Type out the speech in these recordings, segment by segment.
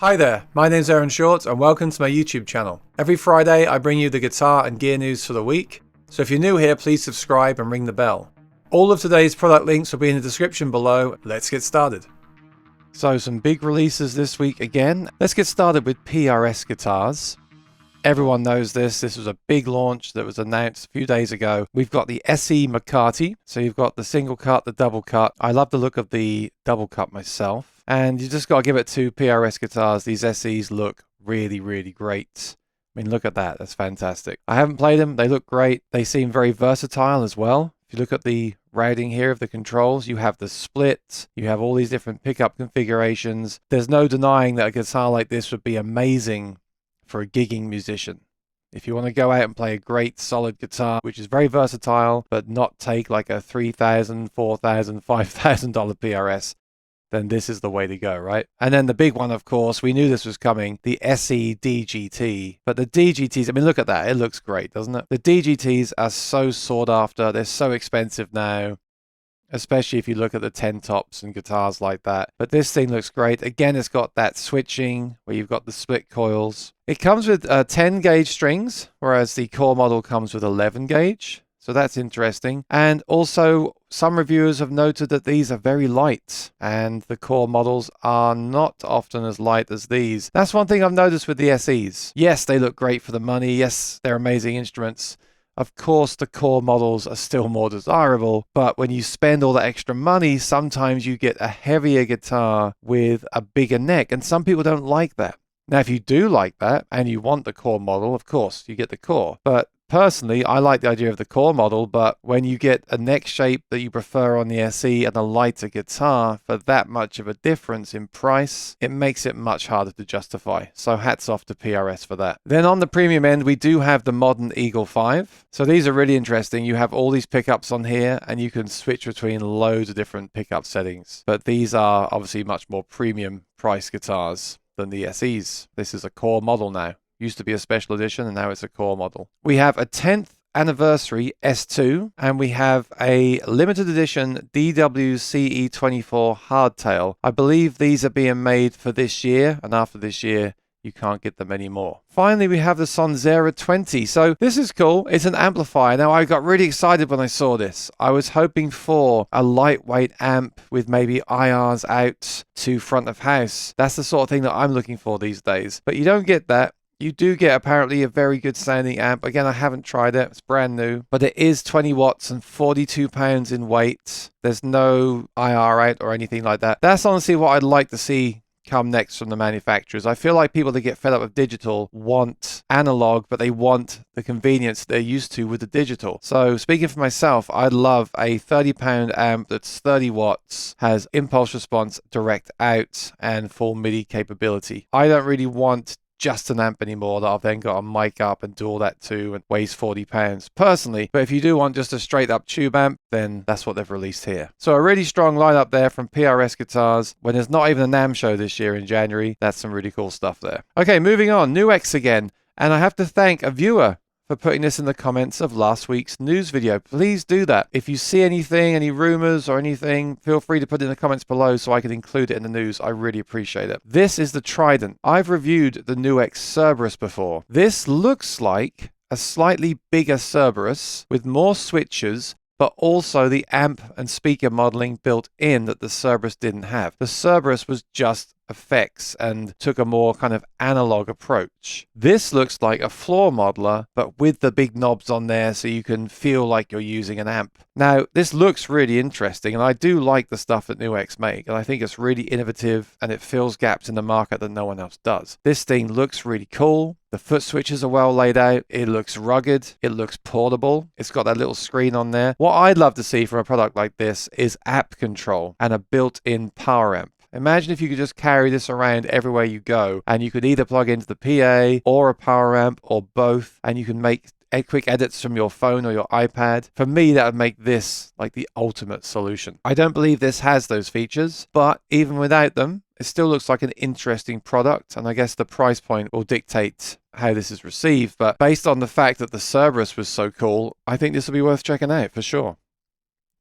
Hi there, my name's Aaron Short and welcome to my YouTube channel. Every Friday I bring you the guitar and gear news for the week, so if you're new here please subscribe and ring the bell. All of today's product links will be in the description below. Let's get started. So some big releases this week again. Let's get started with PRS guitars. Everyone knows this. This was a big launch that was announced a few days ago. We've got the SE MkII. So you've got the single cut, the double cut. I love the look of the double cut myself. And you just got to give it to PRS guitars. These SEs look really, really great. I mean, look at that. That's fantastic. I haven't played them. They look great. They seem very versatile as well. If you look at the routing here of the controls, you have the split. You have all these different pickup configurations. There's no denying that a guitar like this would be amazing for a gigging musician. If you want to go out and play a great solid guitar, which is very versatile, but not take like a $3,000, $4,000, $5,000 PRS, then this is the way to go, right? And then the big one, of course, we knew this was coming, the SE DGT. But the DGTs, I mean, look at that. It looks great, doesn't it? The DGTs are so sought after. They're so expensive now, especially if you look at the 10 tops and guitars like that. But this thing looks great. Again, it's got that switching where you've got the split coils. It comes with 10 gauge strings, whereas the core model comes with 11 gauge. So that's interesting. And also, some reviewers have noted that these are very light, and the core models are not often as light as these. That's one thing I've noticed with the SEs. Yes, they look great for the money. Yes, they're amazing instruments. Of course, the core models are still more desirable, but when you spend all that extra money, sometimes you get a heavier guitar with a bigger neck, and some people don't like that. Now, if you do like that, and you want the core model, of course, you get the core. But personally, I like the idea of the core model, but when you get a neck shape that you prefer on the SE and a lighter guitar for that much of a difference in price, it makes it much harder to justify. So hats off to PRS for that. Then on the premium end, we do have the modern Eagle 5. So these are really interesting. You have all these pickups on here and you can switch between loads of different pickup settings. But these are obviously much more premium price guitars than the SEs. This is a core model now. Used to be a special edition and now it's a core model. We have a 10th anniversary S2 and we have a limited edition DWCE24 hardtail. I believe these are being made for this year, and after this year you can't get them anymore. Finally, we have the Sonzera 20. So this is cool. It's an amplifier. Now, I got really excited when I saw this. I was hoping for a lightweight amp with maybe IRs out to front of house. That's the sort of thing that I'm looking for these days. But you don't get that. You do get apparently a very good sounding amp. Again, I haven't tried it. It's brand new. But it is 20 watts and 42 pounds in weight. There's no IR out or anything like that. That's honestly what I'd like to see come next from the manufacturers. I feel like people that get fed up with digital want analog, but they want the convenience they're used to with the digital. So speaking for myself, I'd love a 30-pound amp that's 30 watts, has impulse response direct out, and full MIDI capability. I don't really want just an amp anymore that I've then got a mic up and do all that too and weighs 40 pounds personally. But if you do want just a straight up tube amp, then that's what they've released here. So a really strong lineup there from PRS guitars. When there's not even a NAMM show this year in January, that's some really cool stuff there. Okay, moving on, NUX again. And I have to thank a viewer for putting this in the comments of last week's news video. Please do that. If you see anything, any rumors or anything, feel free to put it in the comments below so I can include it in the news. I really appreciate it. This is the Trident. I've reviewed the NUX Cerberus before. This looks like a slightly bigger Cerberus with more switches, but also the amp and speaker modeling built in that the Cerberus didn't have. The Cerberus was just effects and took a more kind of analog approach. This looks like a floor modeler, but with the big knobs on there so you can feel like you're using an amp. Now, this looks really interesting, and I do like the stuff that NUX make, and I think it's really innovative, and it fills gaps in the market that no one else does. This thing looks really cool. The foot switches are well laid out. It looks rugged. It looks portable. It's got that little screen on there. What I'd love to see from a product like this is app control and a built-in power amp. Imagine if you could just carry this around everywhere you go, and you could either plug into the PA or a power amp or both, and you can make quick edits from your phone or your iPad. For me, that would make this like the ultimate solution. I don't believe this has those features, but even without them, it still looks like an interesting product, and I guess the price point will dictate how this is received. But based on the fact that the Cerberus was so cool, I think this will be worth checking out for sure.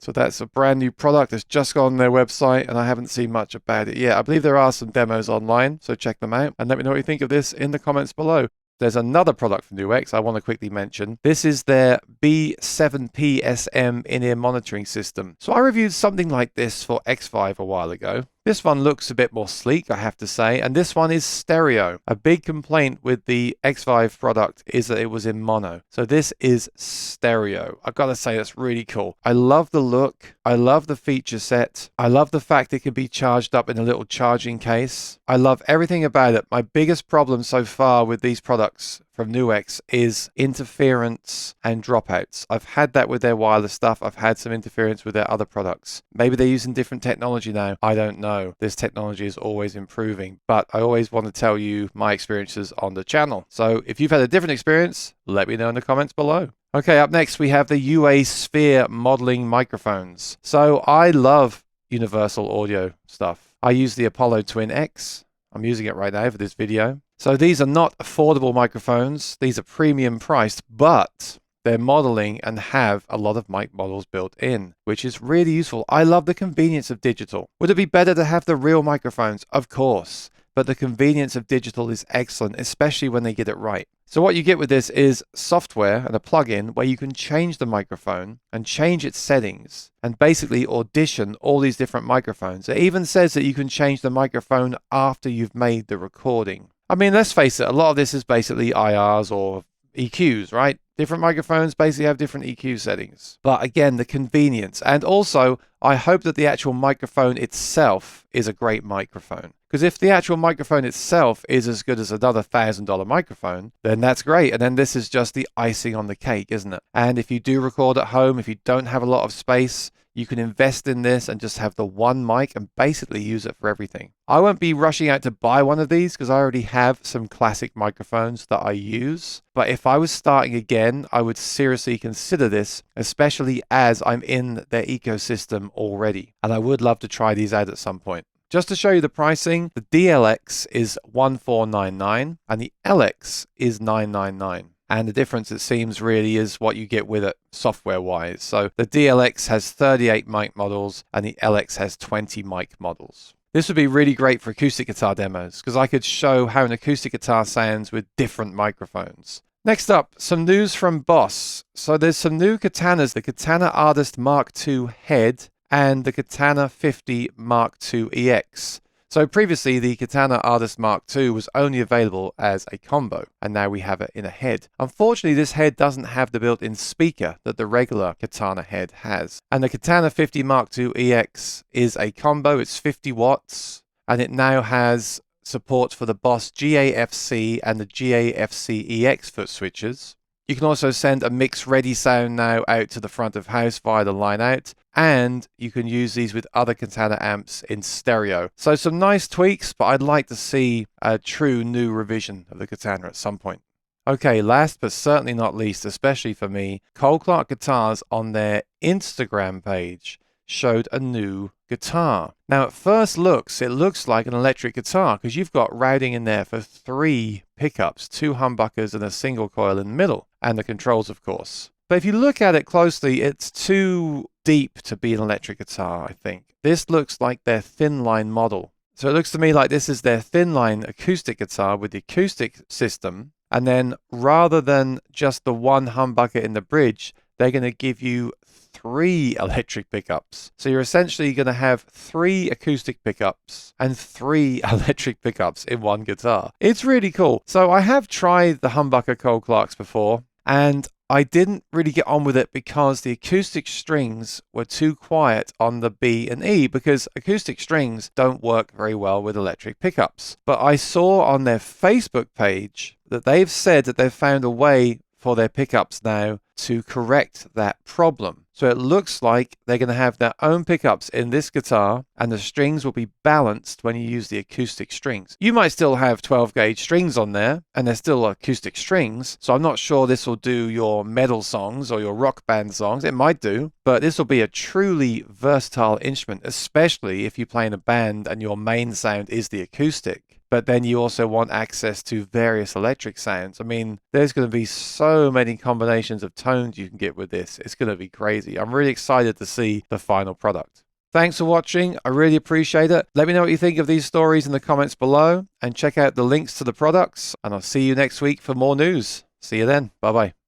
So that's a brand new product that's just gone on their website, and I haven't seen much about it yet. I believe there are some demos online, so check them out and let me know what you think of this in the comments below. There's another product from NUX I want to quickly mention. This is their B-7PSM in-ear monitoring system. So I reviewed something like this for X5 a while ago. This one looks a bit more sleek, I have to say, and this one is stereo. A big complaint with the X5 product is that it was in mono. So this is stereo. I've got to say, that's really cool. I love the look. I love the feature set. I love the fact it can be charged up in a little charging case. I love everything about it. My biggest problem so far with these products from NUX is interference and dropouts. I've had that with their wireless stuff. I've had some interference with their other products. Maybe they're using different technology now. I don't know. This technology is always improving, but I always want to tell you my experiences on the channel. So if you've had a different experience, let me know in the comments below. Okay, up next we have the UA Sphere modeling microphones. So I love universal audio stuff. I use the Apollo Twin X. I'm using it right now for this video. So these are not affordable microphones. These are premium priced, but they're modeling and have a lot of mic models built in, which is really useful. I love the convenience of digital. Would it be better to have the real microphones? Of course, but the convenience of digital is excellent, especially when they get it right. So what you get with this is software and a plugin where you can change the microphone and change its settings and basically audition all these different microphones. It even says that you can change the microphone after you've made the recording. I mean, let's face it, a lot of this is basically IRs or EQs, right? Different microphones basically have different EQ settings. But again, the convenience. And also, I hope that the actual microphone itself is a great microphone. Because if the actual microphone itself is as good as another $1,000 microphone, then that's great. And then this is just the icing on the cake, isn't it? And if you do record at home, if you don't have a lot of space, you can invest in this and just have the one mic and basically use it for everything. I won't be rushing out to buy one of these because I already have some classic microphones that I use. But if I was starting again, I would seriously consider this, especially as I'm in their ecosystem already. And I would love to try these out at some point. Just to show you the pricing, the DLX is $1,499 and the LX is $999. And the difference, it seems, really is what you get with it software-wise. So the DLX has 38 mic models and the LX has 20 mic models. This would be really great for acoustic guitar demos because I could show how an acoustic guitar sounds with different microphones. Next up, some news from Boss. So there's some new katanas, the Katana Artist Mark II Head and the Katana 50 Mark II EX. So previously, the Katana Artist Mark II was only available as a combo, and now we have it in a head. Unfortunately, this head doesn't have the built-in speaker that the regular Katana head has. And the Katana 50 Mark II EX is a combo, it's 50 watts, and it now has support for the Boss GAFC and the GAFC EX foot switches. You can also send a mix ready sound now out to the front of house via the line out, and you can use these with other Katana amps in stereo. So some nice tweaks, but I'd like to see a true new revision of the Katana at some point. Okay, last but certainly not least, especially for me, Cole Clark Guitars on their Instagram page showed a new guitar. Now at first looks, it looks like an electric guitar because you've got routing in there for 3 pickups, 2 humbuckers and a single coil in the middle, and the controls of course. But if you look at it closely, it's too deep to be an electric guitar, I think. This looks like their thin line model. So it looks to me like this is their thin line acoustic guitar with the acoustic system, and then rather than just the 1 humbucker in the bridge, they're going to give you 3 electric pickups. So you're essentially going to have 3 acoustic pickups and 3 electric pickups in one guitar. It's really cool. So I have tried the humbucker Cole Clarks before, and I didn't really get on with it because the acoustic strings were too quiet on the B and E, because acoustic strings don't work very well with electric pickups. But I saw on their Facebook page that they've said that they've found a way for their pickups now to correct that problem. So it looks like they're going to have their own pickups in this guitar, and the strings will be balanced when you use the acoustic strings. You might still have 12 gauge strings on there, and they're still acoustic strings, so I'm not sure this will do your metal songs or your rock band songs. It might do, but this will be a truly versatile instrument, especially if you play in a band and your main sound is the acoustic. but then you also want access to various electric sounds. I mean, there's going to be so many combinations of tones you can get with this. It's going to be crazy. I'm really excited to see the final product. Thanks for watching. I really appreciate it. Let me know what you think of these stories in the comments below, and check out the links to the products, and I'll see you next week for more news. See you then. Bye-bye.